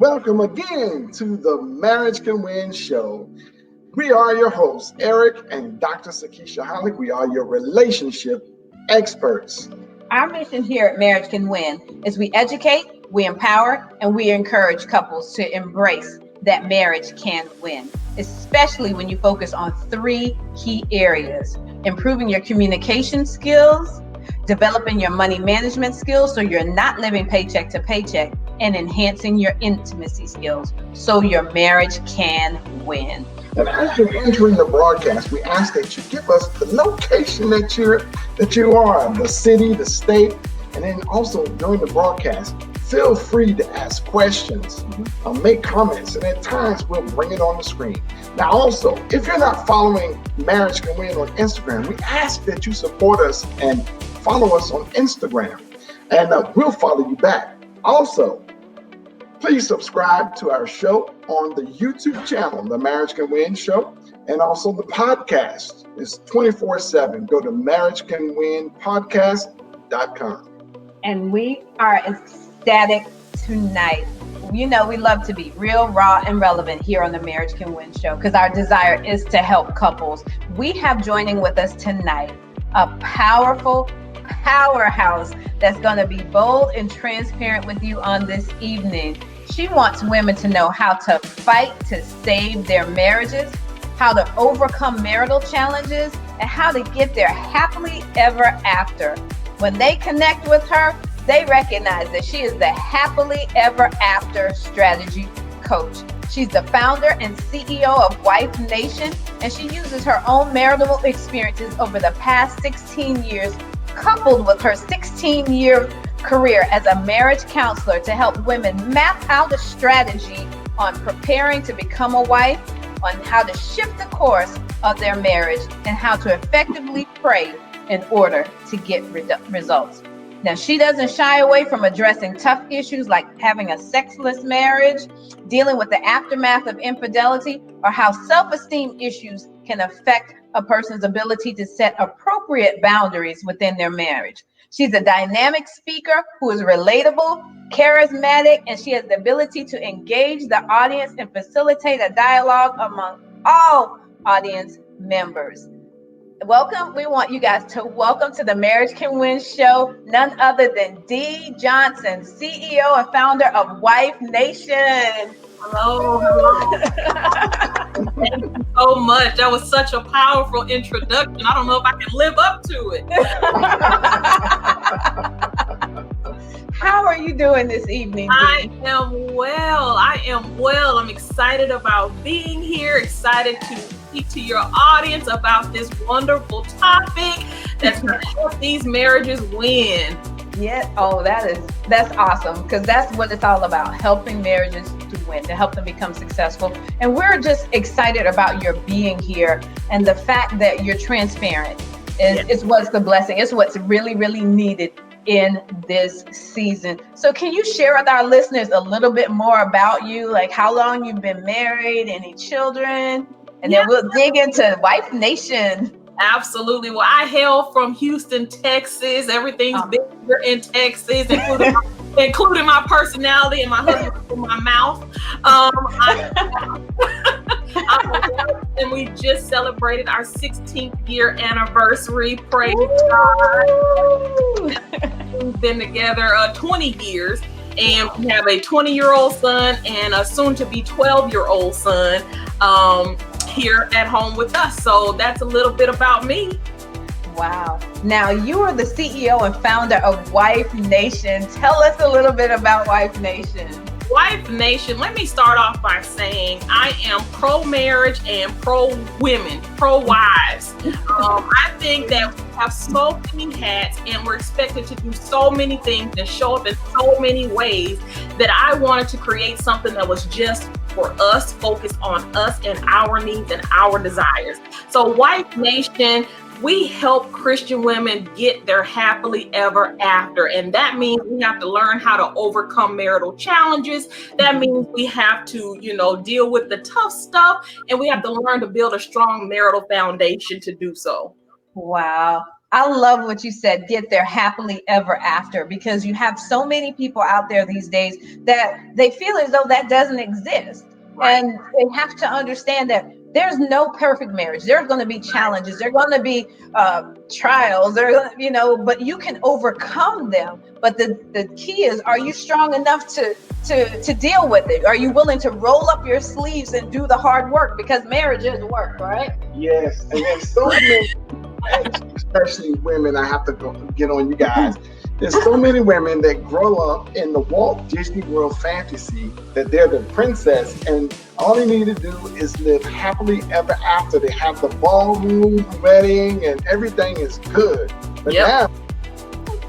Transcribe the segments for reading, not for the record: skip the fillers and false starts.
welcome again to the Marriage Can Win show. We are your hosts, Eric and Dr. Sakeisha. We are your relationship experts. Our mission here at Marriage Can Win is we educate, we empower, and we encourage couples to embrace that marriage can win, especially when you focus on three key areas: improving your communication skills, developing your money management skills so you're not living paycheck to paycheck, and enhancing your intimacy skills so your marriage can win. And as you're entering the broadcast, we ask that you give us the location that you are, the city, the state, and then also during the broadcast, feel free to ask questions, make comments, and at times we'll bring it on the screen. Now also, if you're not following Marriage Can Win on Instagram, we ask that you support us and follow us on Instagram, and we'll follow you back. Also, please subscribe to our show on the YouTube channel, The Marriage Can Win Show, and also the podcast is 24/7. Go to marriagecanwinpodcast.com. And we are ecstatic tonight. You know, we love to be real, raw, and relevant here on the Marriage Can Win Show because our desire is to help couples. We have joining with us tonight a powerful powerhouse that's going to be bold and transparent with you on this evening. She wants women to know how to fight to save their marriages, how to overcome marital challenges, and how to get there happily ever after. When they connect with her, they recognize that she is the happily ever after strategy coach. She's the founder and CEO of Wife Nation, and she uses her own marital experiences over the past 16 years, coupled with her 16-year career as a marriage counselor, to help women map out a strategy on preparing to become a wife, on how to shift the course of their marriage, and how to effectively pray in order to get results. Now, she doesn't shy away from addressing tough issues like having a sexless marriage, dealing with the aftermath of infidelity, or how self-esteem issues can affect a person's ability to set appropriate boundaries within their marriage. She's a dynamic speaker who is relatable, charismatic, and she has the ability to engage the audience and facilitate a dialogue among all audience members. Welcome. We want you guys to welcome to the Marriage Can Win show none other than Dee Johnson, CEO and founder of Wife Nation. Hello. Thank you so much. That was such a powerful introduction. I don't know if I can live up to it. How are you doing this evening, Dee? I am well. I'm excited about being here, excited to speak to your audience about this wonderful topic that's going to help these marriages win. Yeah. Oh, that's awesome, because that's what it's all about, helping marriages to win, to help them become successful. And we're just excited about your being here, and the fact that you're transparent is what's the blessing. It's what's really, really needed in this season. So can you share with our listeners a little bit more about you, like how long you've been married, any children, and then we'll dig into Wife Nation. Absolutely. Well, I hail from Houston, Texas. Everything's bigger in Texas, including my personality and my husband in my mouth. And we just celebrated our 16th year anniversary. Praise God. We've been together 20 years, and we have a 20-year-old son and a soon-to-be 12-year-old son here at home with us. So that's a little bit about me. Wow. Now, you are the CEO and founder of Wife Nation. Tell us a little bit about Wife Nation. Wife Nation, let me start off by saying I am pro-marriage and pro-women, pro-wives. I think that we have so many hats and we're expected to do so many things and show up in so many ways that I wanted to create something that was just for us, focused on us and our needs and our desires. So Wife Nation, we help Christian women get their happily ever after. And that means we have to learn how to overcome marital challenges. That means we have to, deal with the tough stuff, and we have to learn to build a strong marital foundation to do so. Wow. I love what you said, get there happily ever after, because you have so many people out there these days that they feel as though that doesn't exist. Right. And they have to understand that there's no perfect marriage. There's going to be challenges. There's going to be trials. But you can overcome them. But the key is, are you strong enough to deal with it? Are you willing to roll up your sleeves and do the hard work? Because marriage is work, right? Yes, and there's so many, especially women. I have to get on you guys. There's so many women that grow up in the Walt Disney World fantasy that they're the princess, and all they need to do is live happily ever after. They have the ballroom wedding, and everything is good. But now,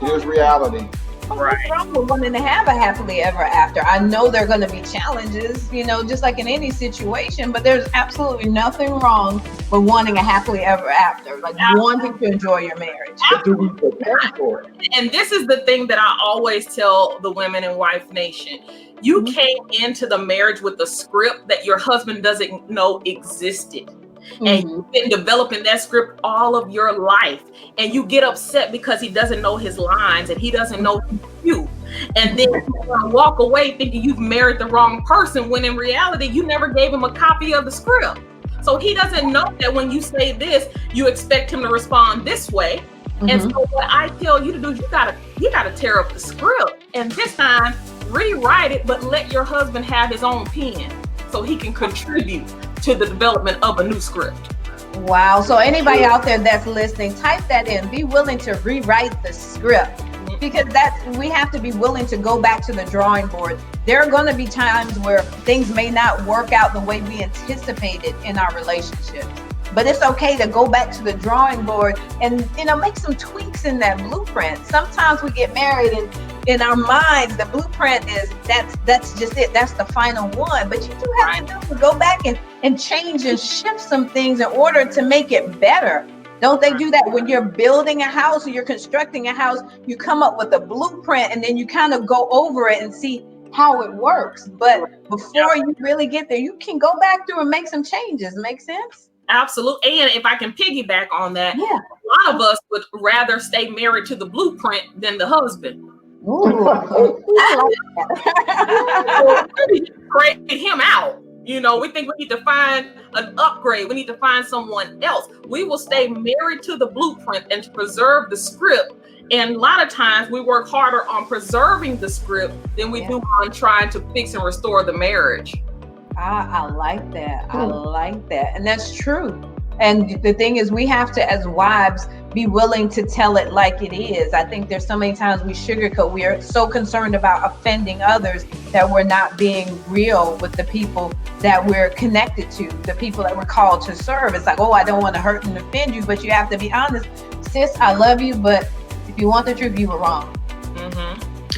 here's reality. What's wrong with wanting to have a happily ever after? I know there are going to be challenges, just like in any situation, but there's absolutely nothing wrong with wanting a happily ever after, like wanting to enjoy your marriage. But do we prepare for it? And this is the thing that I always tell the Women in Wife Nation. You came into the marriage with a script that your husband doesn't know existed. And you've been developing that script all of your life, and you get upset because he doesn't know his lines and he doesn't know you, and then you walk away thinking you've married the wrong person, when in reality you never gave him a copy of the script. So he doesn't know that when you say this, you expect him to respond this way. And so what I tell you to do is you gotta tear up the script, and this time rewrite it, but let your husband have his own pen so he can contribute to the development of a new script. Wow. So anybody out there that's listening, type that in. Be willing to rewrite the script, because we have to be willing to go back to the drawing board. There are going to be times where things may not work out the way we anticipated in our relationship. But it's okay to go back to the drawing board and make some tweaks in that blueprint. Sometimes we get married and in our minds the blueprint is that's just it, that's the final one. But you do have to go back and change and shift some things in order to make it better. Don't they do that when you're building a house or you're constructing a house? You come up with a blueprint and then you kind of go over it and see how it works. But before you really get there, you can go back through and make some changes. Make sense? Absolutely. And if I can piggyback on that, a lot of us would rather stay married to the blueprint than the husband. Ooh, I like that. Grade him out. We think we need to find an upgrade. We need to find someone else. We will stay married to the blueprint and to preserve the script. And a lot of times we work harder on preserving the script than we do on trying to fix and restore the marriage. I like that. I like that. And that's true. And the thing is, we have to, as wives, be willing to tell it like it is. I think there's so many times we sugarcoat. We are so concerned about offending others that we're not being real with the people that we're connected to, the people that we're called to serve. It's like, I don't want to hurt and offend you, but you have to be honest. Sis, I love you, but if you want the truth, you were wrong.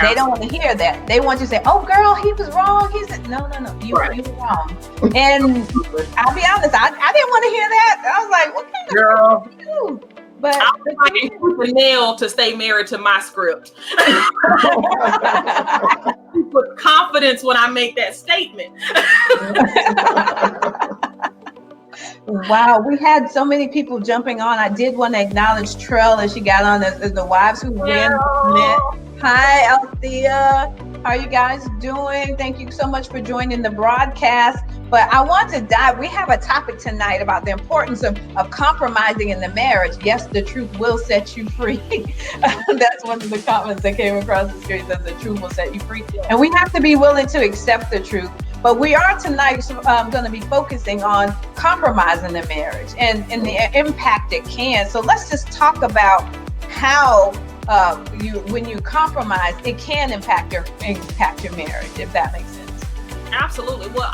They don't want to hear that. They want you to say, "Oh, girl, he was wrong." He said, "No, you were wrong." And I'll be honest, I didn't want to hear that. I was like, "What kind of girl?" But I'm fighting with the nail to stay married to my script. With confidence when I make that statement. Wow, we had so many people jumping on. I did want to acknowledge Trell as she got on as the wives who win. Hi, Althea. How are you guys doing? Thank you so much for joining the broadcast. But I want to dive. We have a topic tonight about the importance of compromising in the marriage. Yes, the truth will set you free. That's one of the comments that came across the screen, that the truth will set you free. And we have to be willing to accept the truth. But we are tonight going to be focusing on compromising the marriage and the impact it can. So let's just talk about how when you compromise, it can impact your marriage, if that makes sense. Absolutely. Well,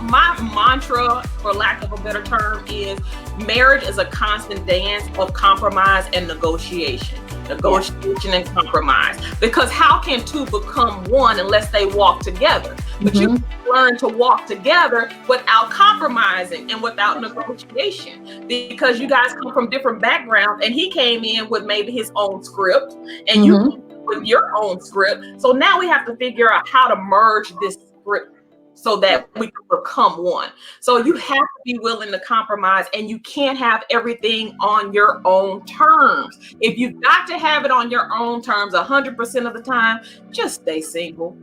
my mantra, for lack of a better term, is marriage is a constant dance of compromise and negotiation. And compromise. Because how can two become one unless they walk together? But you learn to walk together without compromising and without negotiation, because you guys come from different backgrounds, and he came in with maybe his own script and you with your own script. So now we have to figure out how to merge this script so that we can become one. So you have to be willing to compromise, and you can't have everything on your own terms. If you've got to have it on your own terms 100% of the time, just stay single.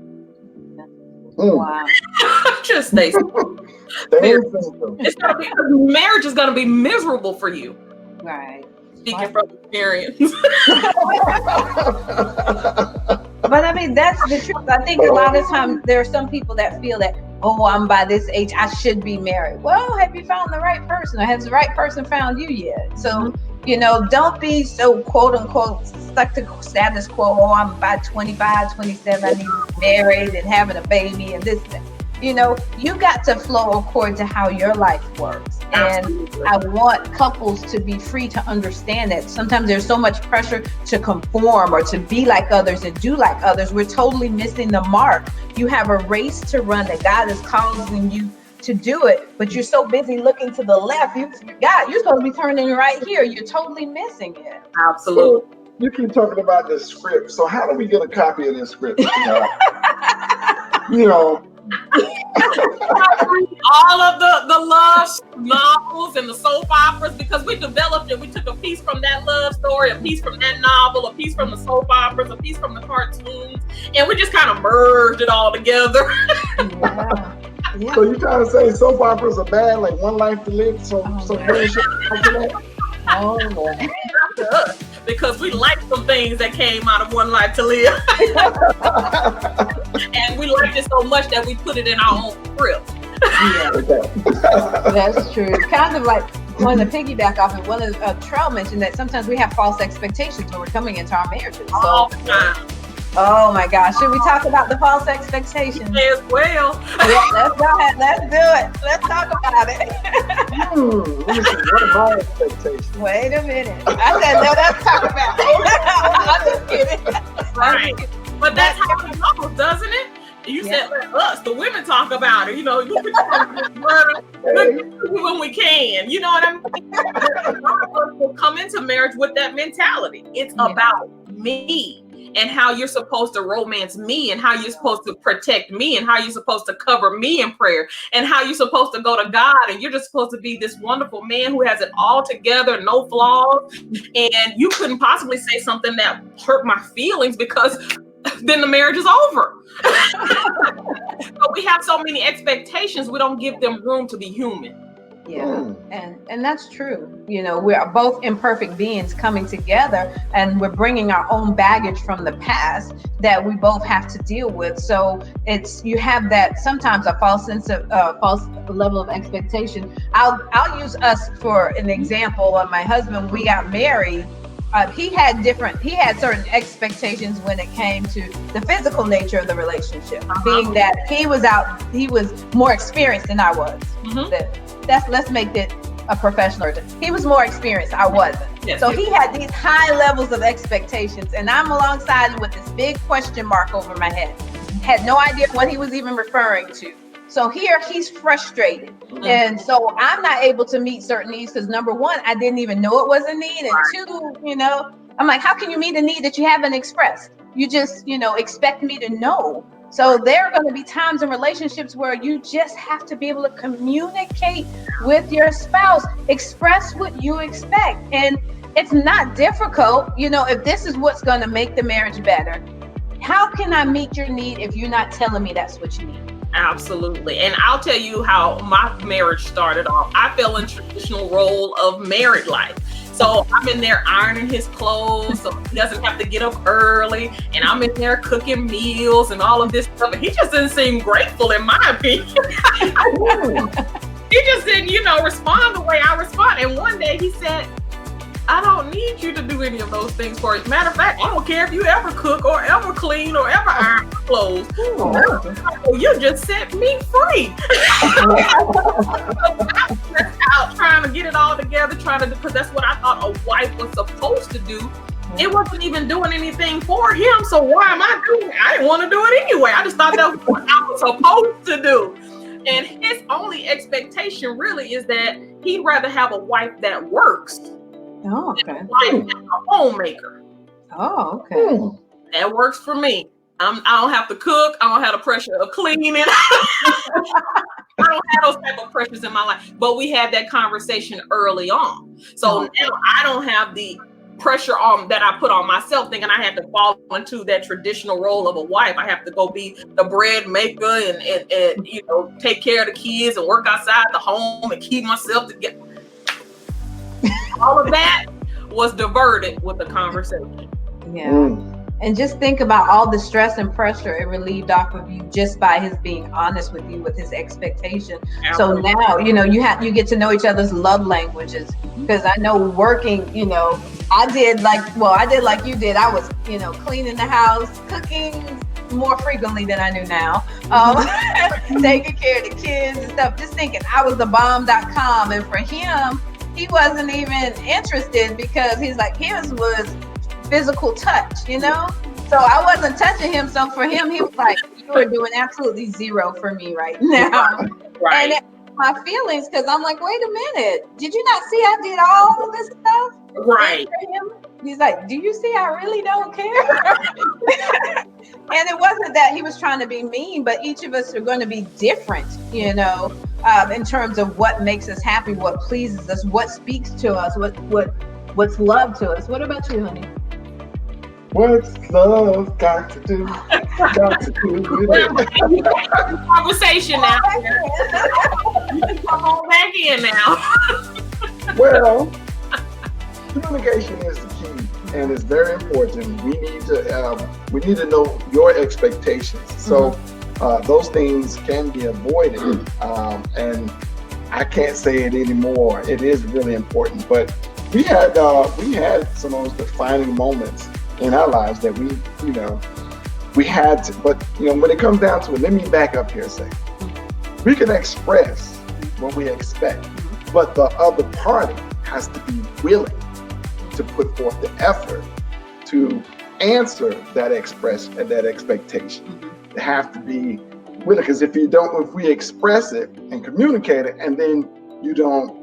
Wow. Just stay single. Marriage is going to be miserable for you. Right. Speaking from experience. But I mean, that's the truth. I think a lot of times there are some people that feel that, oh, I'm by this age, I should be married. Well, have you found the right person, or has the right person found you yet? So, you know, don't be so quote unquote stuck to status quo. Oh, I'm by 25, 27, I need to be married and having a baby and this and that. You know, you got to flow according to how your life works. And I want couples to be free to understand that sometimes there's so much pressure to conform or to be like others and do like others. We're totally missing the mark. You have a race to run that God is causing you to do it, but you're so busy looking to the left, you forgot you're supposed to be turning right here. You're totally missing it. Absolutely. So, you keep talking about this script. So how do we get a copy of this script? You know, all of the love novels and the soap operas, because we developed it. We took a piece from that love story, a piece from that novel, a piece from the soap operas, a piece from the cartoons, and we just kind of merged it all together. Yeah. So you trying to say soap operas are bad, like One Life to Live? So Oh Lord. Because we like some things that came out of One Life to Live. And we liked it so much that we put it in our own script. Yeah, that's true. Kind of like on the piggyback off of one of Trell mentioned that sometimes we have false expectations when we're coming into our marriages. So, all the time. Oh my gosh, should we talk about the false expectations? As well. Yeah, let's go ahead. Let's do it. Let's talk about it. Let me see, what are my expectations? Wait a minute. I said, no, let's talk about it. I'm just kidding. Right. But that's how it goes, doesn't it? You said let us, the women, talk about it. You know, you can when we can. You know what I mean? A lot of us will come into marriage with that mentality. It's about me. And how you're supposed to romance me, and how you're supposed to protect me, and how you're supposed to cover me in prayer, and how you're supposed to go to God, and you're just supposed to be this wonderful man who has it all together, no flaws. And you couldn't possibly say something that hurt my feelings, because then the marriage is over. But we have so many expectations, we don't give them room to be human. Yeah, and that's true. You know, we're both imperfect beings coming together, and we're bringing our own baggage from the past that we both have to deal with. So you have that sometimes a false sense of false level of expectation. I'll use us for an example. When my husband, we got married, he had certain expectations when it came to the physical nature of the relationship, being that he was more experienced than I was. Let's make it a professional. He was more experienced, I wasn't. Yes, so he had these high levels of expectations, and I'm alongside him with this big question mark over my head. Had no idea what he was even referring to. So here he's frustrated. And so I'm not able to meet certain needs because number one, I didn't even know it was a need. And two, you know, I'm like, how can you meet a need that you haven't expressed? You just, expect me to know. So there are going to be times in relationships where you just have to be able to communicate with your spouse, express what you expect. And it's not difficult. If this is what's going to make the marriage better, how can I meet your need if you're not telling me that's what you need? Absolutely. And I'll tell you how my marriage started off. I fell in traditional role of married life. So I'm in there ironing his clothes so he doesn't have to get up early. And I'm in there cooking meals and all of this stuff. And he just didn't seem grateful, in my opinion. He just didn't, respond the way I respond. And one day he said, I don't need you to do any of those things for you. Matter of fact, I don't care if you ever cook or ever clean or ever iron clothes. You just set me free. That's out trying to get it all together, because that's what I thought a wife was supposed to do. It wasn't even doing anything for him. So why am I doing it? I didn't want to do it anyway. I just thought that was what I was supposed to do. And his only expectation really is that he'd rather have a wife that works. Oh, okay. Like a homemaker. Oh, okay. That works for me. I don't have to cook. I don't have the pressure of cleaning. I don't have those type of pressures in my life. But we had that conversation early on. So now I don't have the pressure on that I put on myself, thinking I had to fall into that traditional role of a wife. I have to go be the bread maker and you know, take care of the kids and work outside the home and keep myself together. All of that was diverted with the conversation. Yeah. And just think about all the stress and pressure it relieved off of you just by his being honest with you with his expectation. Absolutely. So now, you know, you get to know each other's love languages. Because I know working, you know, I did like you did. I was, you know, cleaning the house, cooking more frequently than I do now, taking care of the kids and stuff, just thinking I was the bomb.com. And for him, he wasn't even interested because he's like, his was physical touch, you know? So I wasn't touching him. So for him, he was like, you are doing absolutely zero for me right now. Right. And my feelings, because I'm like, wait a minute, did you not see I did all of this stuff? Right. He's like, do you see I really don't care? And it wasn't that he was trying to be mean, but each of us are going to be different, you know, in terms of what makes us happy, what pleases us, what speaks to us, what's love to us. What about you, honey? What's love got to do? Got to do with it. Conversation now. Come on back in now. Well, communication is the key, and it's very important. We need to know your expectations. So those things can be avoided, and I can't say it anymore. It is really important. But we had some of those defining moments in our lives that we had to, but when it comes down to it, let me back up here a second. We can express what we expect, but the other party has to be willing to put forth the effort to answer that expression and that expectation. They have to be willing, because if we express it and communicate it, and then you don't,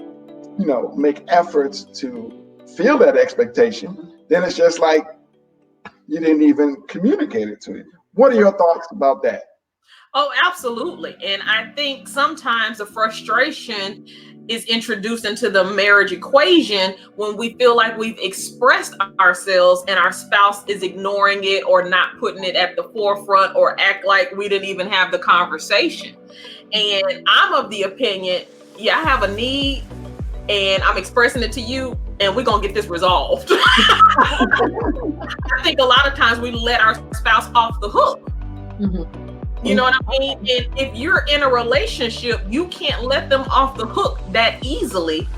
make efforts to feel that expectation, then it's just like you didn't even communicate it to him. What are your thoughts about that? Oh, absolutely. And I think sometimes the frustration is introduced into the marriage equation when we feel like we've expressed ourselves and our spouse is ignoring it or not putting it at the forefront or act like we didn't even have the conversation. And I'm of the opinion, I have a need and I'm expressing it to you, and we're going to get this resolved. I think a lot of times we let our spouse off the hook. You know what I mean? And if you're in a relationship, you can't let them off the hook that easily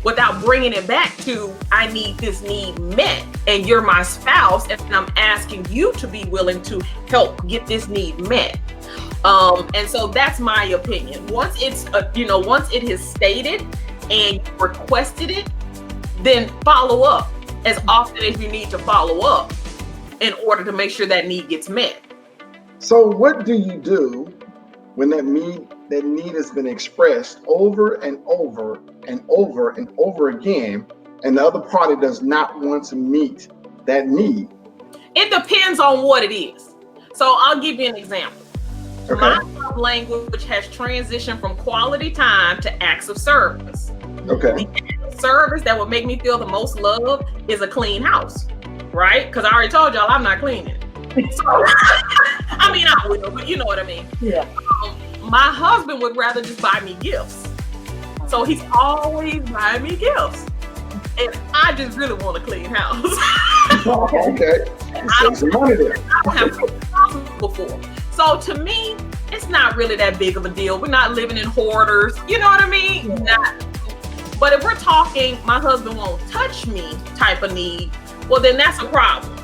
without bringing it back to, I need this need met, and you're my spouse, and I'm asking you to be willing to help get this need met. And so that's my opinion. Once once it is stated and you requested it, then follow up as often as you need to follow up in order to make sure that need gets met. So what do you do when that need has been expressed over and over and over and over again, and the other party does not want to meet that need? It depends on what it is. So I'll give you an example. Okay. My love language has transitioned from quality time to acts of service. Okay. The service that would make me feel the most love is a clean house, right? Because I already told y'all I'm not cleaning. So, I mean, I will, but you know what I mean. Yeah. My husband would rather just buy me gifts, so he's always buying me gifts, and I just really want a clean house. Okay. I don't have to be responsible for. So to me, it's not really that big of a deal. We're not living in hoarders. You know what I mean? Yeah. But if we're talking, my husband won't touch me type of need, well, then that's a problem.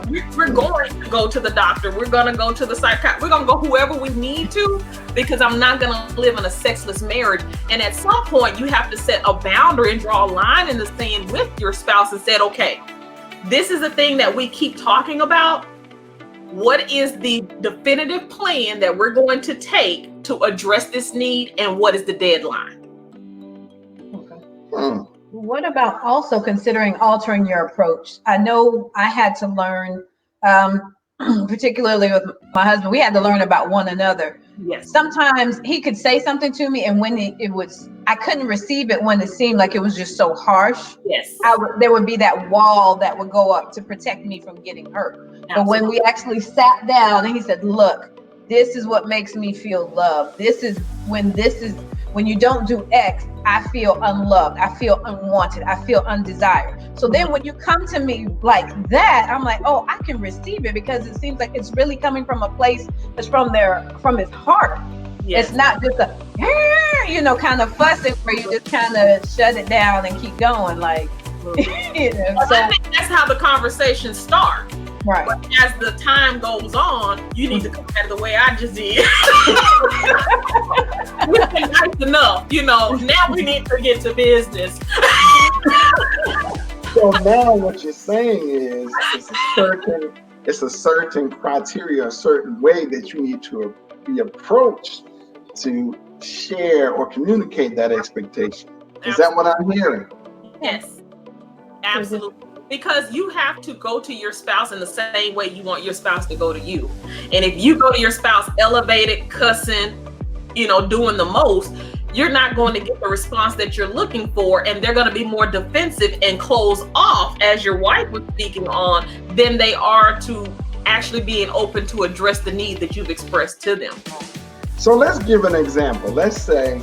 We're going to go to the doctor. We're going to go to the psychiatrist. We're going to go whoever we need to, because I'm not going to live in a sexless marriage. And at some point, you have to set a boundary and draw a line in the sand with your spouse and say, okay, this is the thing that we keep talking about. What is the definitive plan that we're going to take to address this need, and what is the deadline? What about also considering altering your approach? I know I had to learn particularly with my husband, we had to learn about one another. Yes. Sometimes he could say something to me, and when it was, I couldn't receive it when it seemed like it was just so harsh. Yes. There would be that wall that would go up to protect me from getting hurt. Absolutely. But when we actually sat down and he said, look, this is what makes me feel loved. This is when you don't do X, I feel unloved. I feel unwanted. I feel undesired. So then when you come to me like that, I'm like, oh, I can receive it, because it seems like it's really coming from a place that's from his heart. Yes. It's not just a, kind of fussing where you just kind of shut it down and keep going. Like, so I think that's how the conversation starts. Right. But as the time goes on, you need to come at it the way I just did. Which is nice enough, now we need to get to business. So now what you're saying is it's a certain criteria, a certain way that you need to be approached to share or communicate that expectation. Is that what I'm hearing? Yes, absolutely. Because you have to go to your spouse in the same way you want your spouse to go to you. And if you go to your spouse elevated, cussing, doing the most, you're not going to get the response that you're looking for. And they're going to be more defensive and close off, as your wife was speaking on, than they are to actually being open to address the need that you've expressed to them. So let's give an example. Let's say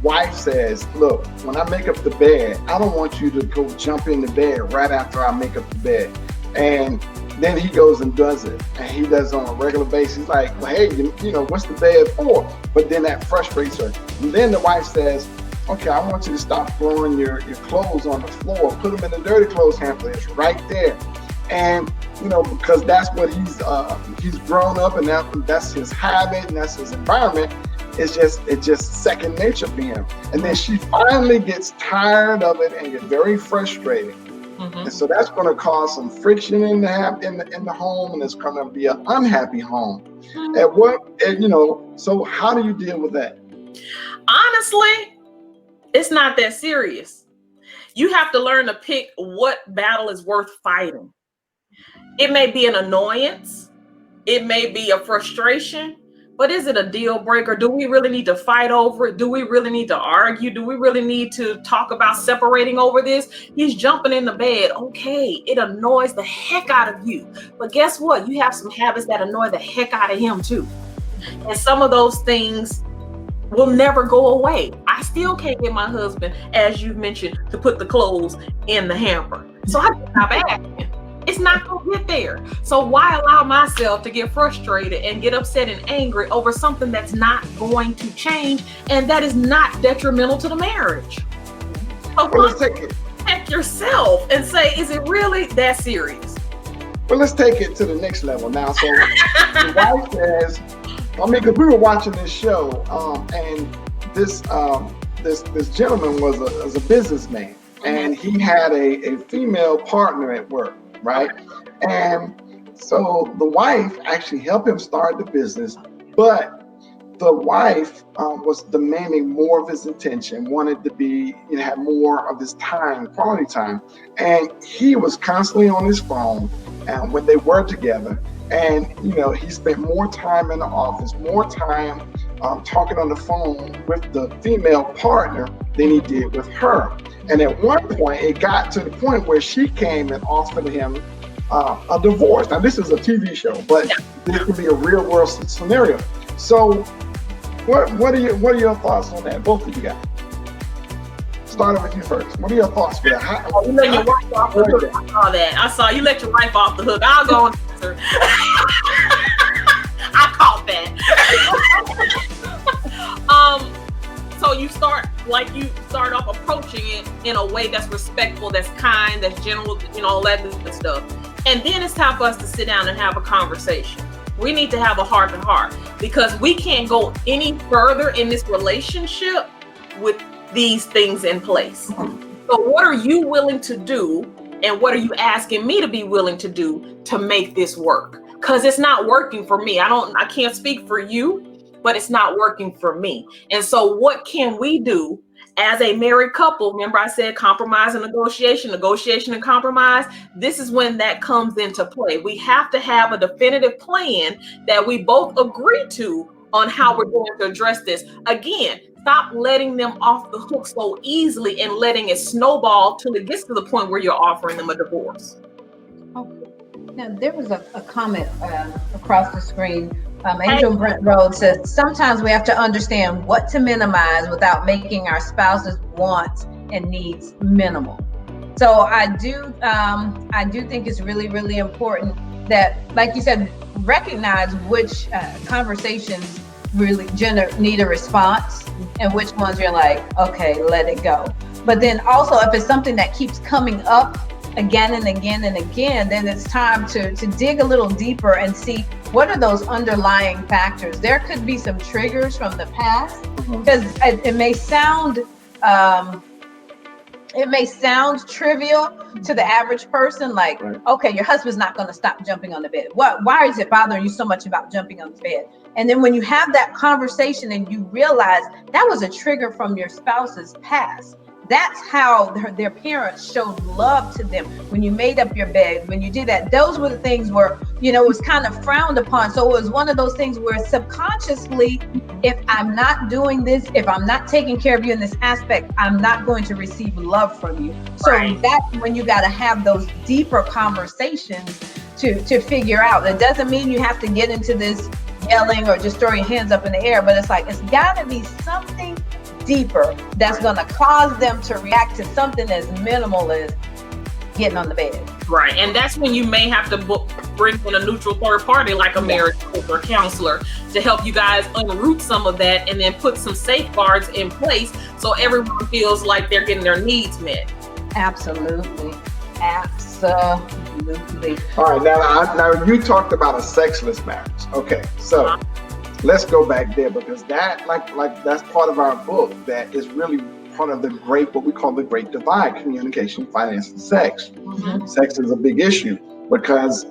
wife says, look, when I make up the bed, I don't want you to go jump in the bed right after I make up the bed. And then he goes and does it. And he does it on a regular basis. He's like, well, hey, what's the bed for? But then that frustrates her. And then the wife says, okay, I want you to stop throwing your clothes on the floor. Put them in the dirty clothes hamper. It's right there. And, because that's what he's grown up, and that's his habit, and that's his environment. It's just second nature for him. And then she finally gets tired of it and gets very frustrated. Mm-hmm. And so that's going to cause some friction in the home, and it's going to be an unhappy home. Mm-hmm. So how do you deal with that? Honestly, it's not that serious. You have to learn to pick what battle is worth fighting. It may be an annoyance. It may be a frustration. But is it a deal breaker? Do we really need to fight over it? Do we really need to argue? Do we really need to talk about separating over this? He's jumping in the bed. Okay, it annoys the heck out of you. But guess what? You have some habits that annoy the heck out of him too. And some of those things will never go away. I still can't get my husband, as you mentioned, to put the clothes in the hamper. So I just stop asking. It's not going to get there. So why allow myself to get frustrated and get upset and angry over something that's not going to change and that is not detrimental to the marriage? So let's take it. Check yourself and say, is it really that serious? Well, let's take it to the next level now. So the wife says, because we were watching this show, and this gentleman was a businessman, and he had a female partner at work. Right. And so the wife actually helped him start the business, but the wife was demanding more of his attention, wanted to be, have more of his time, quality time. And he was constantly on his phone when they were together. And, he spent more time in the office, more time talking on the phone with the female partner than he did with her. And at one point, it got to the point where she came and offered him a divorce. Now, this is a TV show, but this could be a real world scenario. So, what are your thoughts on that? Both of you guys. Starting with you first. What are your thoughts for that? You let your wife off the hook. I saw that. I saw you let your wife off the hook. I'll go and answer. I caught that. So you start off approaching it in a way that's respectful, that's kind, that's general, all that good stuff. And then it's time for us to sit down and have a conversation. We need to have a heart to heart, because we can't go any further in this relationship with these things in place. So what are you willing to do, and what are you asking me to be willing to do to make this work? Because it's not working for me. I can't speak for you, but it's not working for me. And so what can we do As a married couple, remember I said compromise and negotiation, negotiation and compromise. This is when that comes into play. We have to have a definitive plan that we both agree to on how we're going to address this. Again, stop letting them off the hook so easily and letting it snowball till it gets to the point where you're offering them a divorce. Now, there was a comment across the screen. Angel Brent Rhodes says, sometimes we have to understand what to minimize without making our spouse's wants and needs minimal. So I do think it's really, really important that, like you said, recognize which conversations really need a response and which ones you're like, okay, let it go. But then also, if it's something that keeps coming up again and again and again, then it's time to dig a little deeper and see what are those underlying factors. There could be some triggers from the past, because it may sound trivial to the average person, like, okay, your husband's not going to stop jumping on the bed. Why is it bothering you so much about jumping on the bed? And then when you have that conversation and you realize that was a trigger from your spouse's past, that's how their parents showed love to them. When you made up your bed, when you did that, those were the things where, it was kind of frowned upon. So it was one of those things where subconsciously, if I'm not doing this, if I'm not taking care of you in this aspect, I'm not going to receive love from you. So that's when you got to have those deeper conversations to figure out. It doesn't mean you have to get into this yelling or just throw your hands up in the air, but it's like, it's got to be something deeper that's going to cause them to react to something as minimal as getting on the bed. Right. And that's when you may have to bring in a neutral third party, like a marriage coach or counselor, to help you guys unroot some of that and then put some safeguards in place so everyone feels like they're getting their needs met. Absolutely. All right. Now you talked about a sexless marriage. Okay. So let's go back there, because that, like that's part of our book. That is really part of what we call the great divide: communication, finance, and sex. Sex is a big issue because,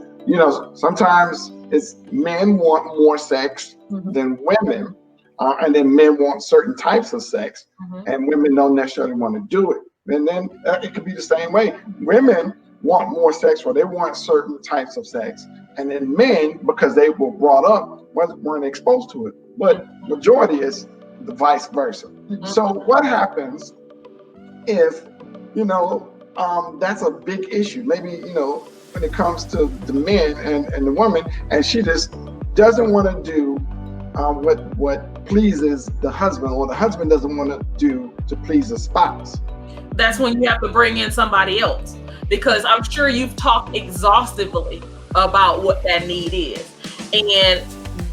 sometimes it's men want more sex than women, and then men want certain types of sex, and women don't necessarily want to do it. And then it could be the same way. Women want more sex, or they want certain types of sex, and then men, because they were brought up, weren't exposed to it. But majority is the vice versa. So what happens if, that's a big issue? Maybe, when it comes to the men and the woman, and she just doesn't want to do what pleases the husband, or the husband doesn't want to do to please the spouse. That's when you have to bring in somebody else, because I'm sure you've talked exhaustively about what that need is. And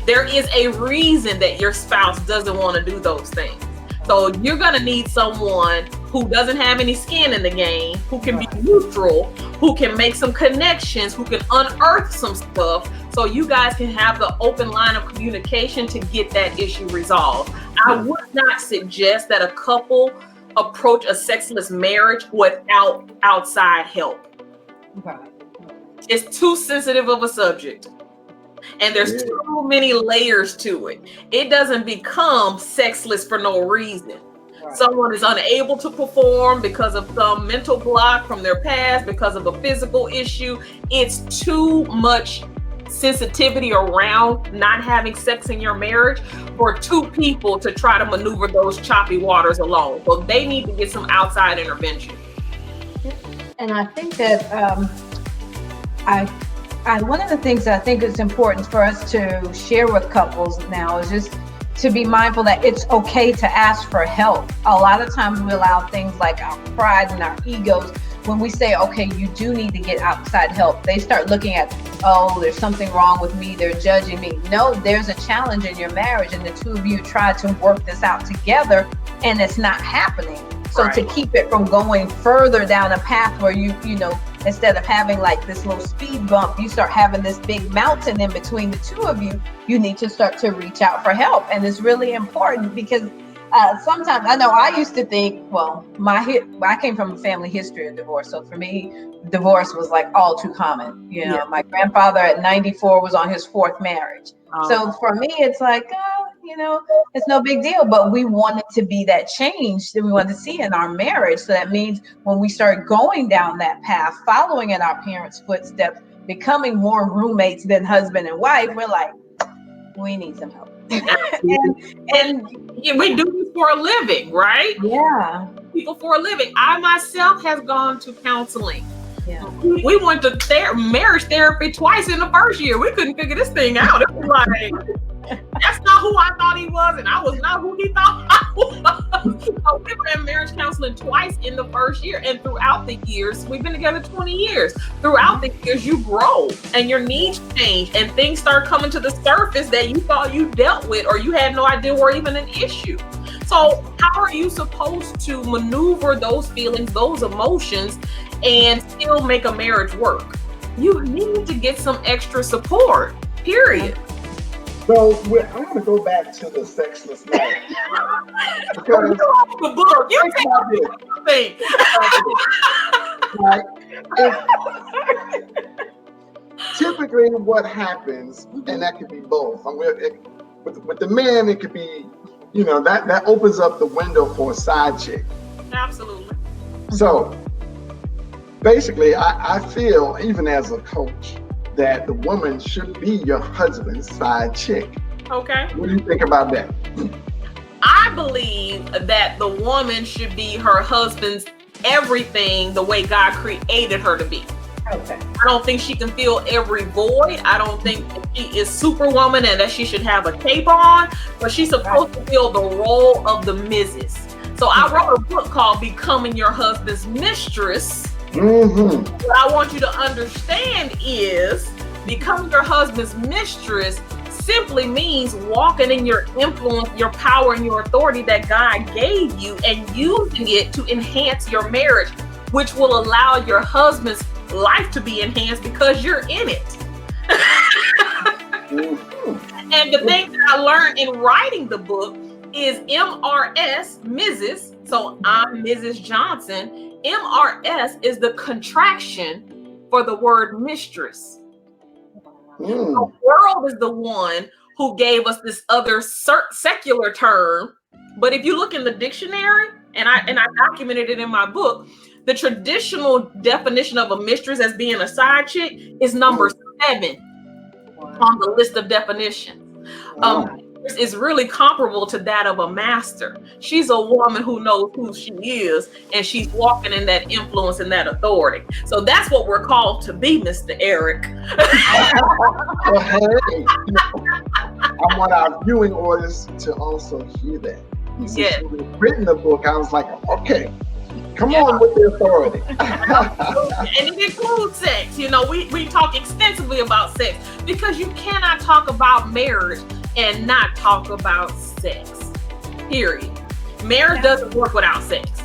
there is a reason that your spouse doesn't want to do those things. So you're going to need someone who doesn't have any skin in the game, who can be neutral, who can make some connections, who can unearth some stuff, so you guys can have the open line of communication to get that issue resolved. I would not suggest that a couple approach a sexless marriage without outside help. It's too sensitive of a subject. And there's too many layers to it. It doesn't become sexless for no reason. Someone is unable to perform because of some mental block from their past, because of a physical issue. It's too much sensitivity around not having sex in your marriage for two people to try to maneuver those choppy waters alone. So they need to get some outside intervention. And I think that one of the things that I think is important for us to share with couples now is just to be mindful that it's okay to ask for help. A lot of times we allow things like our pride and our egos. When we say, okay, you do need to get outside help, they start looking at, oh, there's something wrong with me, they're judging me. No, there's a challenge in your marriage, and the two of you try to work this out together, and it's not happening. So to keep it from going further down a path where you instead of having like this little speed bump, you start having this big mountain in between the two of you, you need to start to reach out for help. And it's really important because sometimes, I know I used to think, I came from a family history of divorce. So for me, divorce was like all too common. My grandfather at 94 was on his fourth marriage. So for me, it's like, it's no big deal. But we wanted to be that change that we wanted to see in our marriage. So that means when we start going down that path, following in our parents' footsteps, becoming more roommates than husband and wife, we're like, we need some help. and we do this for a living, right? Yeah. People for a living. I myself has gone to counseling. Yeah. We went to marriage therapy twice in the first year. We couldn't figure this thing out. It was like, that's not who I thought he was, and I was not who he thought I was. So we were in marriage counseling twice in the first year, and throughout the years, we've been together 20 years. Throughout the years, you grow, and your needs change, and things start coming to the surface that you thought you dealt with, or you had no idea were even an issue. So how are you supposed to maneuver those feelings, those emotions, and still make a marriage work? You need to get some extra support, period. So I'm going to go back to the sexless marriage. Because the book, you think typically what happens, and that could be both. With the men, it could be, that opens up the window for a side chick. Absolutely. So basically, I feel, even as a coach, that the woman should be your husband's side chick. Okay. What do you think about that? I believe that the woman should be her husband's everything the way God created her to be. Okay. I don't think she can fill every void. I don't think that she is superwoman and that she should have a cape on, but she's supposed to fill the role of the Mrs. So I wrote a book called Becoming Your Husband's Mistress. Mm-hmm. What I want you to understand is becoming your husband's mistress simply means walking in your influence, your power, and your authority that God gave you and using it to enhance your marriage, which will allow your husband's life to be enhanced because you're in it. Mm-hmm. And the thing that I learned in writing the book is MRS, Mrs. So I'm Mrs. Johnson. MRS is the contraction for the word mistress. The world is the one who gave us this other secular term. But if you look in the dictionary, and I documented it in my book, the traditional definition of a mistress as being a side chick is number 7 on the list of definitions. Is really comparable to that of a master. She's a woman who knows who she is, and she's walking in that influence and that authority. So that's what we're called to be, Mr. Eric. Well, hey, I want our viewing audience to also hear that. Yes. When we written the book, I was like, okay, come on with the authority. And it includes sex. We talk extensively about sex because you cannot talk about marriage and not talk about sex. Period. Marriage doesn't work without sex.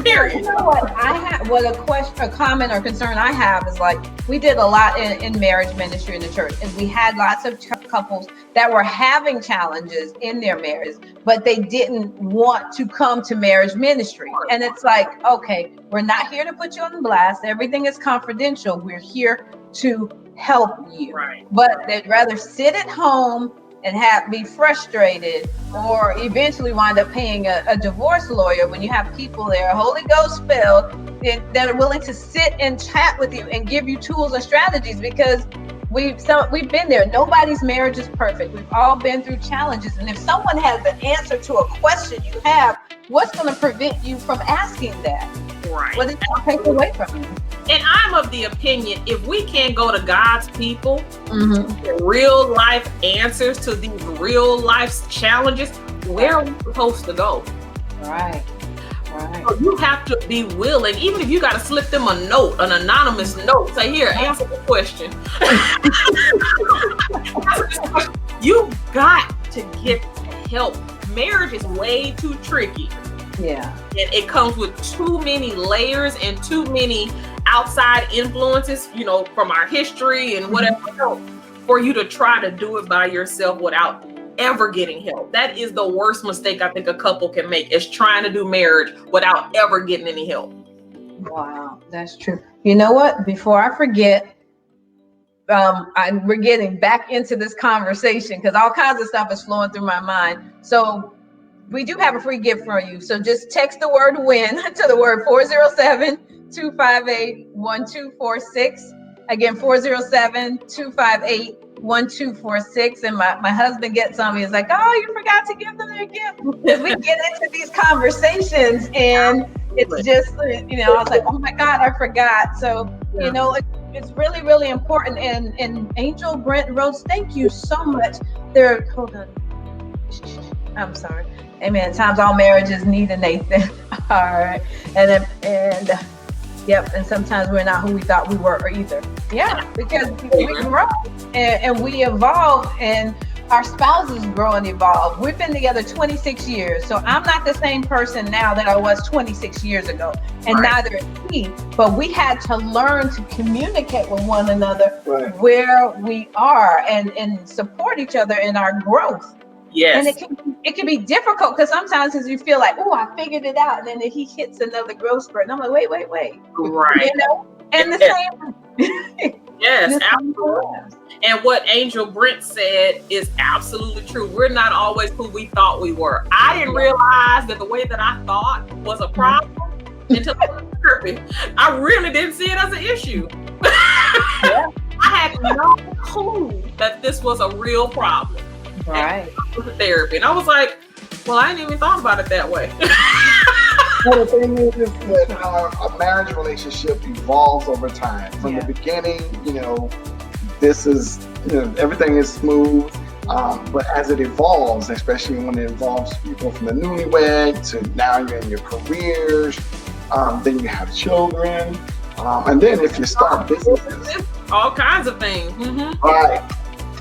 Period. You know what? A comment or concern I have is like, we did a lot in marriage ministry in the church, and we had lots of couples that were having challenges in their marriage, but they didn't want to come to marriage ministry. And it's like, okay, we're not here to put you on blast. Everything is confidential. We're here to help you. Right. But they'd rather sit at home and be frustrated, or eventually wind up paying a divorce lawyer when you have people there, Holy Ghost filled, that are willing to sit and chat with you and give you tools and strategies, because we've been there. Nobody's marriage is perfect. We've all been through challenges. And if someone has the answer to a question you have, what's going to prevent you from asking that? Right. What is going to take away from you? And I'm of the opinion, if we can't go to God's people, real life answers to these real life challenges, where are we supposed to go? Right. So you have to be willing, even if you got to slip them a note, an anonymous note, say, here, answer the question. You got to get help. Marriage is way too tricky. Yeah. And it comes with too many layers and too many outside influences, from our history and whatever else, for you to try to do it by yourself without ever getting help. That is the worst mistake I think a couple can make, is trying to do marriage without ever getting any help. Wow, that's true. You know what? Before I forget, we're getting back into this conversation because all kinds of stuff is flowing through my mind. So we do have a free gift for you. So just text the word win to the word 407-258-1246. Again, 407-258-1246. And my husband gets on me. He's like, oh, you forgot to give them their gift. Because we get into these conversations and it's just, I was like, oh my God, I forgot. So, it's really, really important. And Angel, Brent, Rose, thank you so much. Hold on. I'm sorry. Amen. Times all marriages need a Nathan. All right. And yep. And sometimes we're not who we thought we were either. Yeah. Because we grow and we evolve, and our spouses grow and evolve. We've been together 26 years. So I'm not the same person now that I was 26 years ago. And neither is he. But we had to learn to communicate with one another where we are and support each other in our growth. Yes. And it can be difficult because sometimes you feel like, oh, I figured it out. And then he hits another growth spurt. And I'm like, wait. Right. And the same. Yes, absolutely. And what Angel Brent said is absolutely true. We're not always who we thought we were. I didn't realize that the way that I thought was a problem until I was therapy. I really didn't see it as an issue. I had no clue that this was a real problem. Right. With therapy. And I was like, well, I didn't even thought about it that way. Well, the thing is that a marriage relationship evolves over time. From the beginning, this is, everything is smooth. But as it evolves, especially when it involves people from the newlywed to now you're in your careers, then you have children. And then if you start businesses. All kinds of things. Mm-hmm. Right.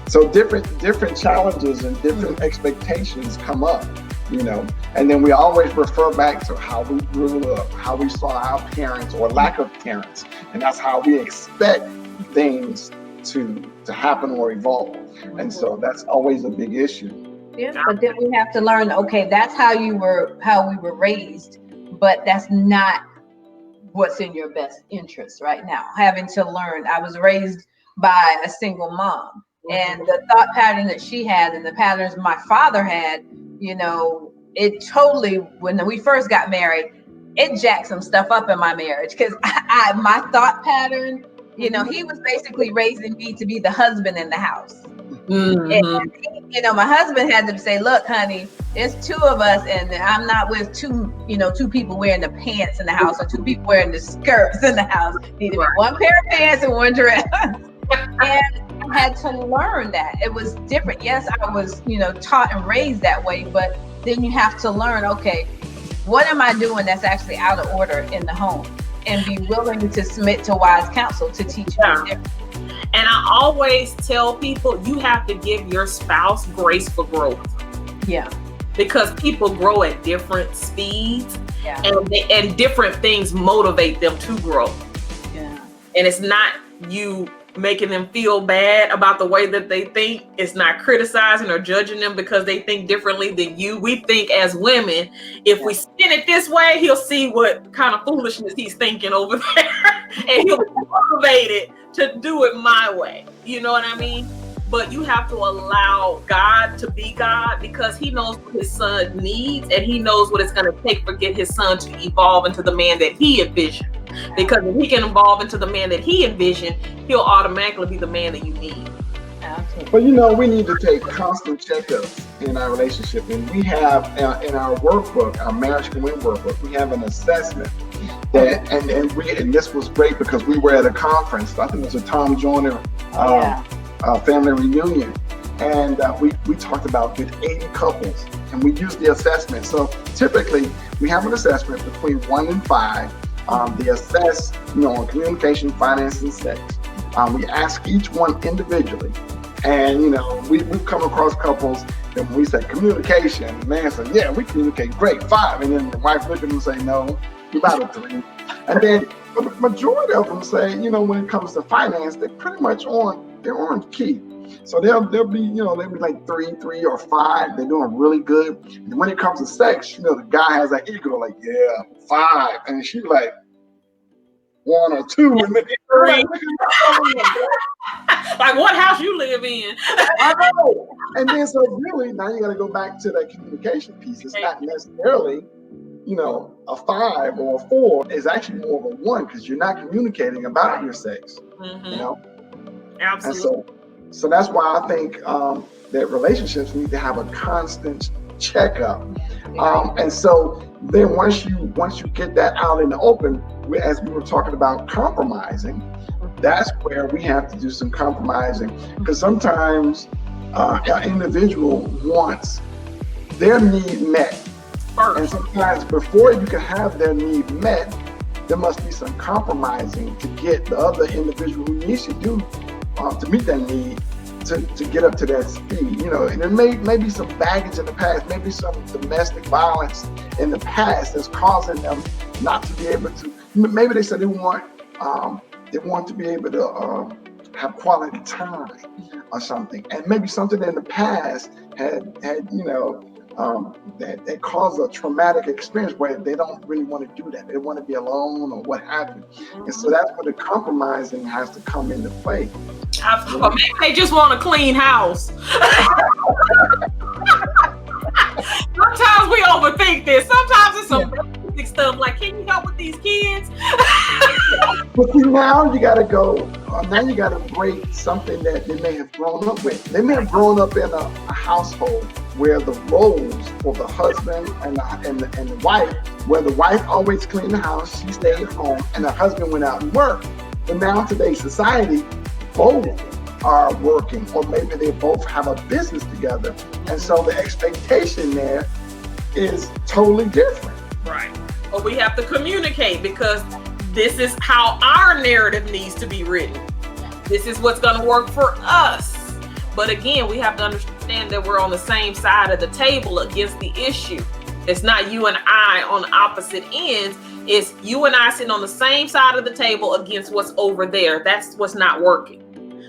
So different challenges and different expectations come up, and then we always refer back to how we grew up, how we saw our parents or lack of parents, and that's how we expect things to happen or evolve. And so that's always a big issue. Yeah, but then we have to learn, okay, that's how we were raised, but that's not what's in your best interest right now. Having to learn, I was raised by a single mom. And the thought pattern that she had and the patterns my father had, it totally, when we first got married, it jacked some stuff up in my marriage because my thought pattern, he was basically raising me to be the husband in the house. Mm-hmm. And, my husband had to say, look, honey, it's two of us and I'm not with two people wearing the pants in the house or two people wearing the skirts in the house. Need to be one pair of pants and one dress. And I had to learn that it was different. Yes, I was, taught and raised that way, but then you have to learn, okay, what am I doing that's actually out of order in the home? And be willing to submit to wise counsel to teach you different. And I always tell people you have to give your spouse grace for growth. Yeah. Because people grow at different speeds. Yeah. And different things motivate them to grow. Yeah. And it's not you making them feel bad about the way that they think. It's not criticizing or judging them because they think differently than you. We think as women, if we spin it this way, he'll see what kind of foolishness he's thinking over there and he'll be motivated to do it my way. You know what I mean? But you have to allow God to be God because he knows what his son needs and he knows what it's going to take for get his son to evolve into the man that he envisioned. Because if he can evolve into the man that he envisioned, he'll automatically be the man that you need. But we need to take constant checkups in our relationship. And we have in our workbook, our Marriage Can Win workbook, we have an assessment that, and this was great because we were at a conference. I think it was a Tom Joyner family reunion. And we talked about with 80 couples and we used the assessment. So typically we have an assessment between 1 and 5. They assess, on communication, finance, and sex. We ask each one individually. And, we've come across couples and we say communication. The man said, yeah, we communicate great, 5. And then the wife looked at them and say, no, you're about a 3. And then the majority of them say, when it comes to finance, they're pretty much they're on key. So they'll be like 3 or 5. They're doing really good. And when it comes to sex, the guy has that ego, like, yeah, 5. And she's like, one or two, and then Three. like, Like what house you live in? I know. And then so really now you got to go back to that communication piece. It's not necessarily, a 5 or a 4. Is actually more of a 1 because you're not communicating about your sex. Absolutely. And so that's why I think that relationships need to have a constant checkup. And so then once you get that out in the open, as we were talking about compromising, that's where we have to do some compromising, because sometimes an individual wants their need met first. And sometimes before you can have their need met, there must be some compromising to get the other individual who needs to do to meet that need to get up to that speed. And there may be some baggage in the past, maybe some domestic violence in the past that's causing them not to be able to. Maybe they said they want to be able to have quality time or something, and maybe something in the past had that caused a traumatic experience where they don't really want to do that. They want to be alone or what have you. And so that's where the compromising has to come into play. Or maybe they just want a clean house. Sometimes we overthink this. Sometimes it's some basic stuff like, can you help with these kids? But see, now you got to go. Now you got to break something that they may have grown up with. They may have grown up in a household where the roles for the husband and the wife, where the wife always cleaned the house, she stayed home, and the husband went out and worked. But now in today's society, both are working, or maybe they both have a business together, and so the expectation there is totally different. Right. But we have to communicate, because this is how our narrative needs to be written. This is what's going to work for us. But again, we have to understand that we're on the same side of the table against the issue. It's not you and I on opposite ends. It's you and I sitting on the same side of the table against what's over there. That's what's not working.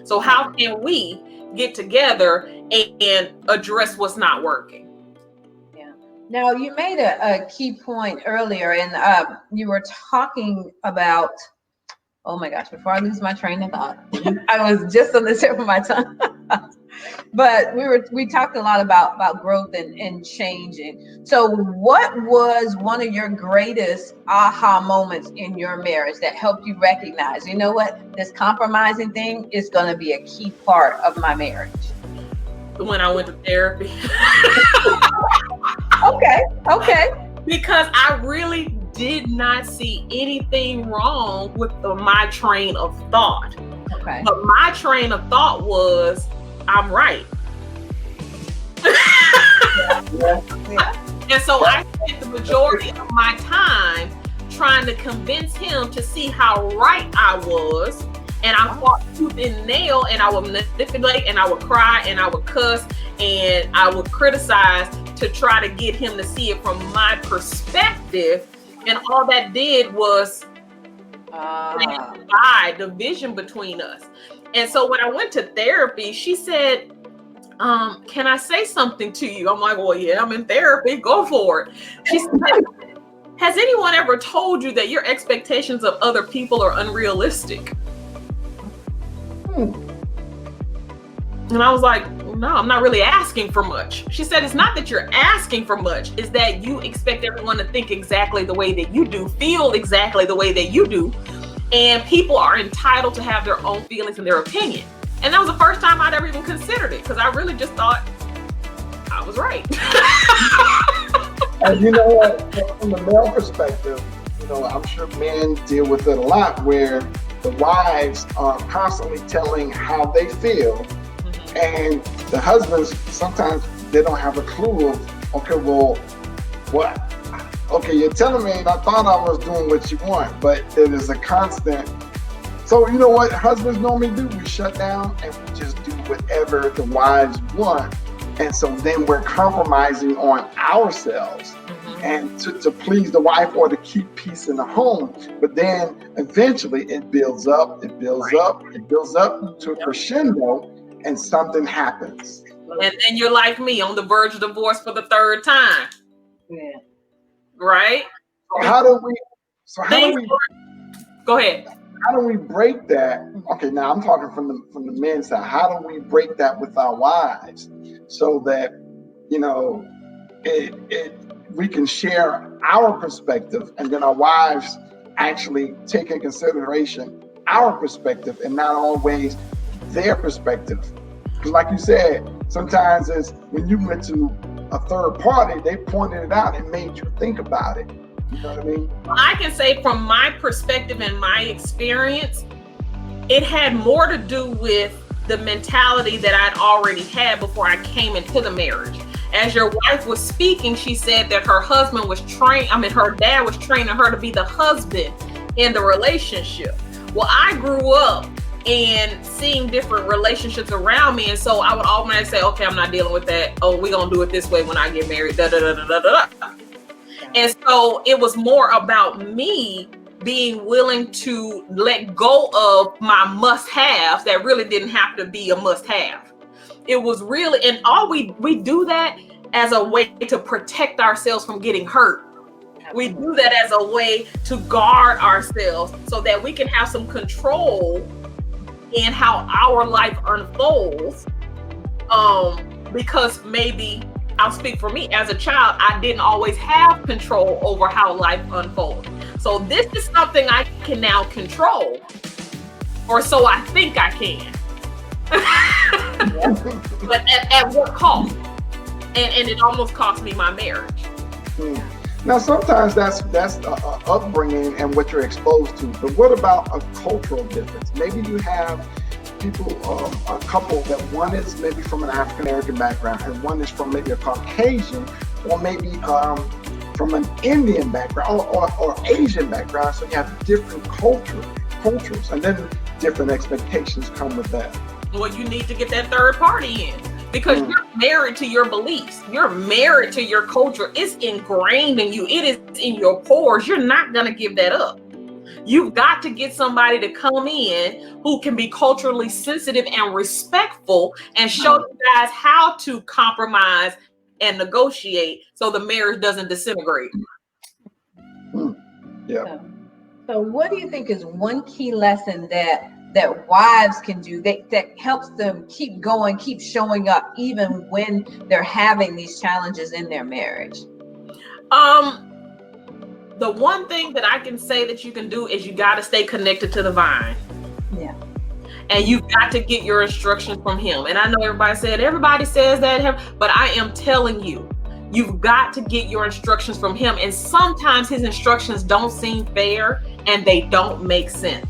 So how can we get together and address what's not working? Yeah. Now, you made a key point earlier, and you were talking about, oh my gosh, before I lose my train of thought, I was just on the tip of my tongue. But we talked a lot about growth and changing. So what was one of your greatest aha moments in your marriage that helped you recognize, you know what, this compromising thing is going to be a key part of my marriage? When I went to therapy. Okay. Because I really did not see anything wrong with my train of thought. Okay. But my train of thought was, I'm right. And so I spent the majority of my time trying to convince him to see how right I was. And I fought tooth and nail, and I would manipulate, and I would cry, and I would cuss, and I would criticize to try to get him to see it from my perspective. And all that did was divide the vision between us. And so when I went to therapy, she said, can I say something to you? I'm like, well, yeah, I'm in therapy. Go for it. She said, has anyone ever told you that your expectations of other people are unrealistic? And I was like, no, I'm not really asking for much. She said, it's not that you're asking for much. It's that you expect everyone to think exactly the way that you do, feel exactly the way that you do. And people are entitled to have their own feelings and their opinion. And that was the first time I'd ever even considered it, because I really just thought I was right. And you know what, from the male perspective, I'm sure men deal with it a lot, where the wives are constantly telling how they feel, and the husbands, sometimes they don't have a clue of, okay, well, what? Okay, you're telling me, and I thought I was doing what you want, but there is a constant. So you know what husbands normally do? We shut down and we just do whatever the wives want. And so then we're compromising on ourselves and to please the wife or to keep peace in the home. But then eventually it builds up to a crescendo, and something happens. And then you're like me, on the verge of divorce for the third time. Yeah. Right? So how do we Go ahead. How do we break that? Okay, now I'm talking from the men's side. How do we break that with our wives so that, you know, we can share our perspective, and then our wives actually take in consideration our perspective and not always their perspective? Because like you said, sometimes it's when you went to a third party, they pointed it out and made you think about it. You know what I mean? I can say from my perspective and my experience, it had more to do with the mentality that I'd already had before I came into the marriage. As your wife was speaking, she said that her husband was her dad was training her to be the husband in the relationship. Well, I grew up and seeing different relationships around me, and so I would always say, okay, I'm not dealing with that. Oh, we're gonna do it this way when I get married. Da da da da da da. And so it was more about me being willing to let go of my must-haves that really didn't have to be a must-have. It was really, and all we do that as a way to protect ourselves from getting hurt. We do that as a way to guard ourselves so that we can have some control in how our life unfolds. Because maybe, I'll speak for me, as a child, I didn't always have control over how life unfolds. So this is something I can now control, or so I think I can. But at what cost? And it almost cost me my marriage. Now, sometimes that's upbringing and what you're exposed to. But what about a cultural difference? Maybe you have people, a couple that one is maybe from an African American background and one is from maybe a Caucasian, or maybe from an Indian background or Asian background. So you have different cultures, and then different expectations come with that. Well, you need to get that third party in, because you're married to your beliefs. You're married to your culture. It's ingrained in you. It is in your pores. You're not going to give that up. You've got to get somebody to come in who can be culturally sensitive and respectful and show you guys how to compromise and negotiate so the marriage doesn't disintegrate. Yeah. So what do you think is one key lesson that wives can do that helps them keep going, keep showing up, even when they're having these challenges in their marriage? The one thing that I can say that you can do is you got to stay connected to the vine. Yeah. And you've got to get your instructions from him. And I know everybody says that, but I am telling you, you've got to get your instructions from him. And sometimes his instructions don't seem fair and they don't make sense.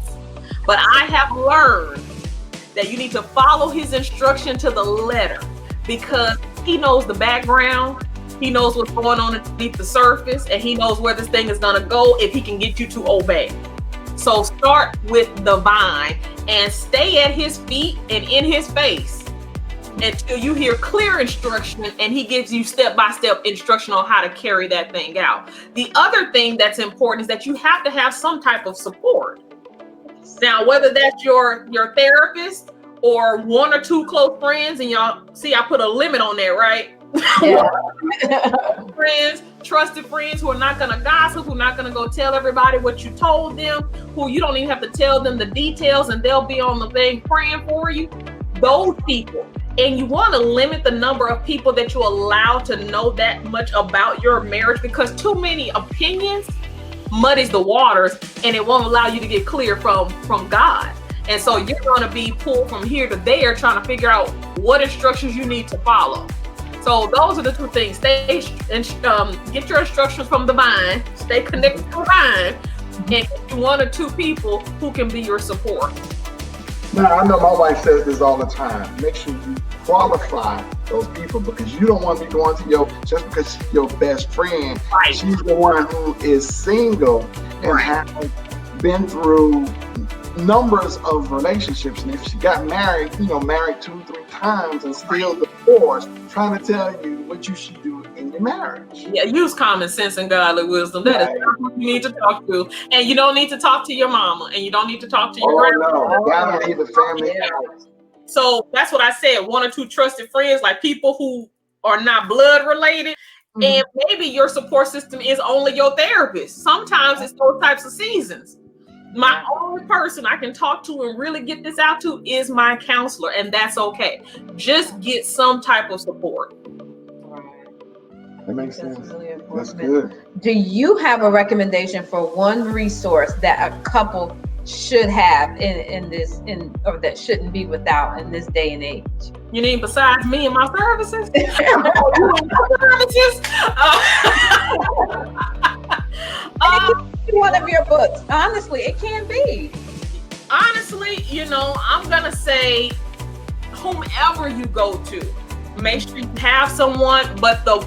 But I have learned that you need to follow his instruction to the letter, because he knows the background. He knows what's going on underneath the surface, and he knows where this thing is going to go if he can get you to obey. So start with the vine and stay at his feet and in his face until you hear clear instruction and he gives you step-by-step instruction on how to carry that thing out. The other thing that's important is that you have to have some type of support. Now, whether that's your therapist or one or two close friends, and y'all see I put a limit on there, right? Yeah. Friends, trusted friends who are not going to gossip, who are not going to go tell everybody what you told them, who you don't even have to tell them the details and they'll be on the thing praying for you. Those people. And you want to limit the number of people that you allow to know that much about your marriage, because too many opinions muddies the waters and it won't allow you to get clear from God. And so you're going to be pulled from here to there trying to figure out what instructions you need to follow. So those are the two things. Stay and get your instructions from the vine, stay connected to the vine, and get one or two people who can be your support. Now, I know my wife says this all the time. Make sure you qualify those people, because you don't want to be going to just because she's your best friend. Right. She's the one who is single and has been through numbers of relationships. And if she got married, married 2-3 times and still divorced, trying to tell you what you should do in your marriage. Yeah, use common sense and godly wisdom. That is what you need to talk to. And you don't need to talk to your mama, and you don't need to talk to your grandma. No, gotta leave the family out. So that's what I said. One or two trusted friends, like people who are not blood related. Mm-hmm. And maybe your support system is only your therapist. Sometimes it's those types of seasons. My only person I can talk to and really get this out to is my counselor, and that's okay. Just get some type of support. That makes sense. Really important. That's good. Do you have a recommendation for one resource that a couple should have or that shouldn't be without in this day and age? You mean besides me and my services? One of your books. Honestly, it can be. Honestly, I'm gonna say whomever you go to, make sure you have someone. But the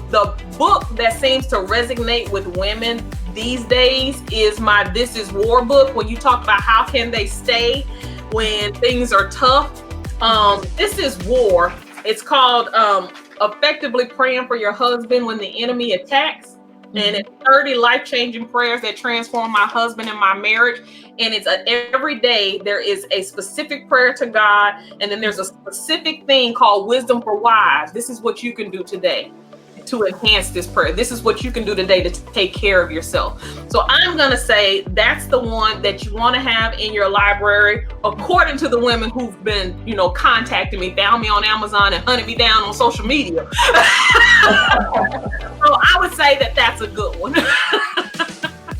book that seems to resonate with women these days is my This Is War book, when you talk about how can they stay when things are tough. This is War. It's called Effectively Praying for Your Husband When the Enemy Attacks. And it's 30 life-changing prayers that transform my husband and my marriage. And it's every day there is a specific prayer to God. And then there's a specific thing called Wisdom for Wives. This is what you can do today to enhance this prayer. This is what you can do today to take care of yourself. So I'm going to say that's the one that you want to have in your library, according to the women who've been, contacting me, found me on Amazon and hunted me down on social media. So I would say that that's a good one.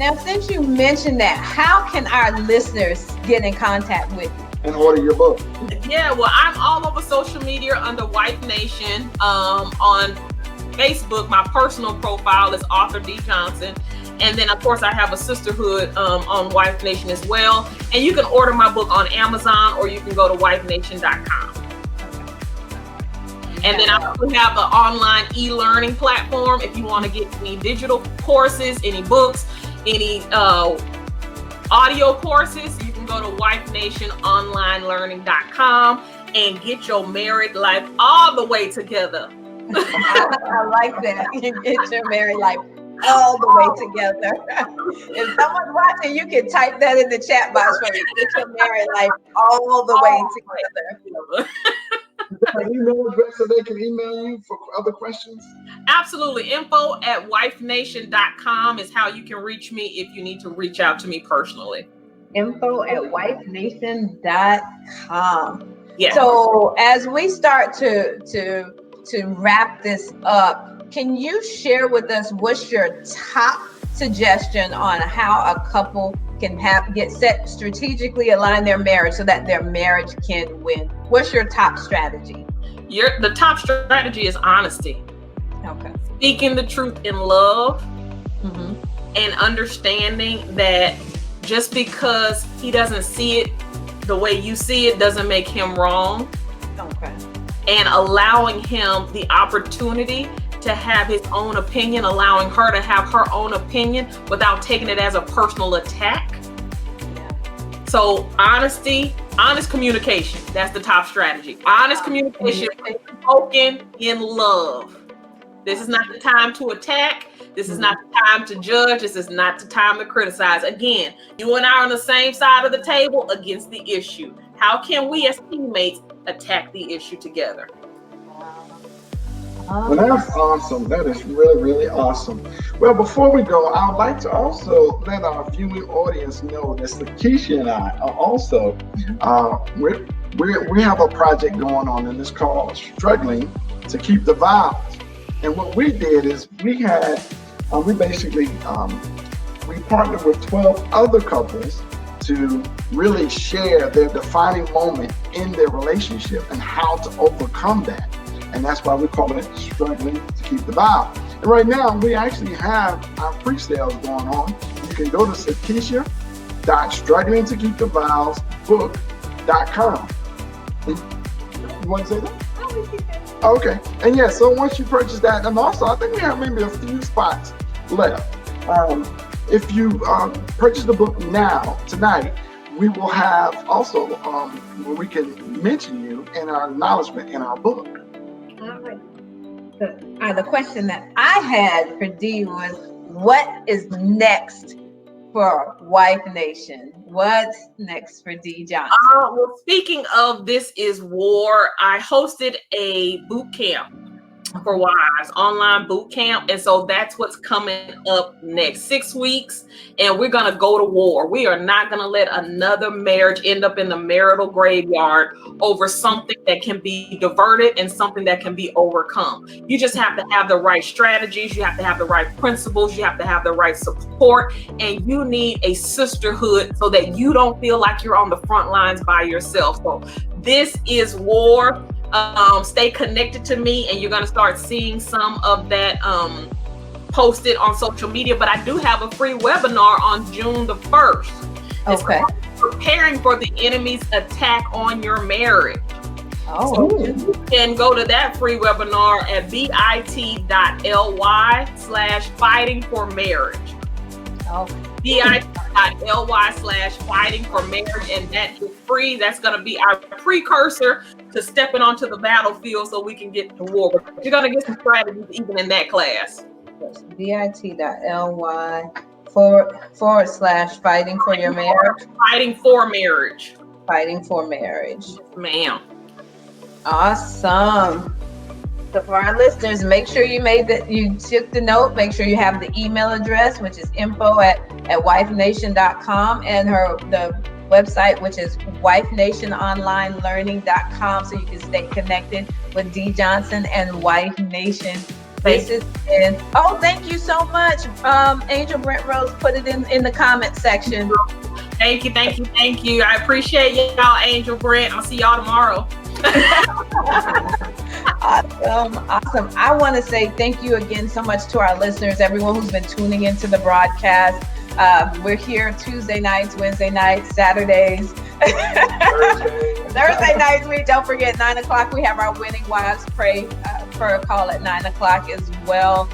Now, since you mentioned that, how can our listeners get in contact with you and order your book? Yeah, well, I'm all over social media under Wife Nation. On Facebook, my personal profile is Author D. Johnson. And then, of course, I have a sisterhood on Wife Nation as well. And you can order my book on Amazon, or you can go to wifenation.com. And then I also have an online e-learning platform. If you want to get any digital courses, any books, any audio courses, you can go to wifenationonlinelearning.com and get your married life all the way together. I like that. You get your married life all the way together. If someone's watching, you can type that in the chat box for me. Get your married life all the way together. Is there an email address so they can email you for other questions? Absolutely. info@wifenation.com is how you can reach me if you need to reach out to me personally. info@wifenation.com. Yeah. So as we start to wrap this up, can you share with us what's your top suggestion on how a couple can get set strategically align their marriage so that their marriage can win? What's your top strategy? The top strategy is honesty. Okay. Speaking the truth in love, and understanding that just because he doesn't see it the way you see it doesn't make him wrong. Okay. And allowing him the opportunity to have his own opinion, allowing her to have her own opinion without taking it as a personal attack. Yeah. So honesty, honest communication, that's the top strategy. Honest communication, spoken in love. This is not the time to attack. This is not the time to judge. This is not the time to criticize. Again, you and I are on the same side of the table against the issue. How can we as teammates attack the issue together? Well, that's awesome. That is really, really awesome. Well, before we go, I would like to also let our viewing audience know that Sakeisha and I are also, we have a project going on, and it's called Struggling to Keep the Vows. And what we did is we basically partnered with 12 other couples to really share their defining moment in their relationship and how to overcome that. And that's why we call it Struggling to Keep the Vow. And right now, we actually have our pre-sales going on. You can go to Sakeisha.strugglingtokeepthevowsbook.com. You want to say that? Okay. And yeah, so once you purchase that, and also I think we have maybe a few spots left. If you purchase the book now, tonight, we will have also where we can mention you in our acknowledgement in our book. All right. The question that I had for Dee was, what is next for Wife Nation? What's next for Dee Johnson? Well, speaking of This Is War, I hosted a boot camp for Wives online boot camp. And so that's what's coming up next 6 weeks. And we're going to go to war. We are not going to let another marriage end up in the marital graveyard over something that can be diverted and something that can be overcome. You just have to have the right strategies. You have to have the right principles. You have to have the right support. And you need a sisterhood so that you don't feel like you're on the front lines by yourself. So this is war. Stay connected to me, and you're going to start seeing some of that posted on social media. But I do have a free webinar on June the 1st. It's called Preparing for the Enemy's Attack on Your Marriage. So you can go to that free webinar at bit.ly/fighting for marriage. bit.ly/fighting for marriage, and that is free. That's going to be our precursor to stepping onto the battlefield so we can get to war. But you're going to get some strategies even in that class. bit.ly/fighting for your marriage. Fighting for marriage. Fighting for marriage. Ma'am. Awesome. So for our listeners, make sure you took the note. Make sure you have the email address, which is info@wifenation.com, and the website, which is wifenationonlinelearning.com, so you can stay connected with D Johnson and Wife Nation. Thank you so much. Angel Brent Rose put it in the comment section. Thank you. I appreciate y'all, Angel Brent. I'll see y'all tomorrow. Awesome. I want to say thank you again so much to our listeners, everyone who's been tuning into the broadcast. We're here Tuesday nights, Wednesday nights, Saturdays, Thursday nights. Don't forget 9 o'clock. We have our Winning Wives prayer call at 9 o'clock as well.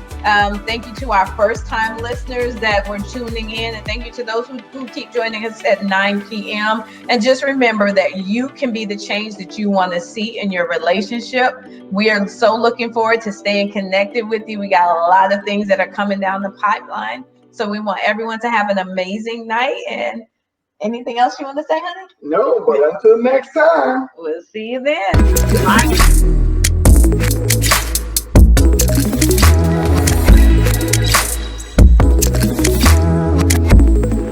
Thank you to our first-time listeners that were tuning in, and thank you to those who keep joining us at 9 p.m. And just remember that you can be the change that you want to see in your relationship. We are so looking forward to staying connected with you. We got a lot of things that are coming down the pipeline. So we want everyone to have an amazing night. And anything else you want to say, honey? No, but until next time. We'll see you then. Bye.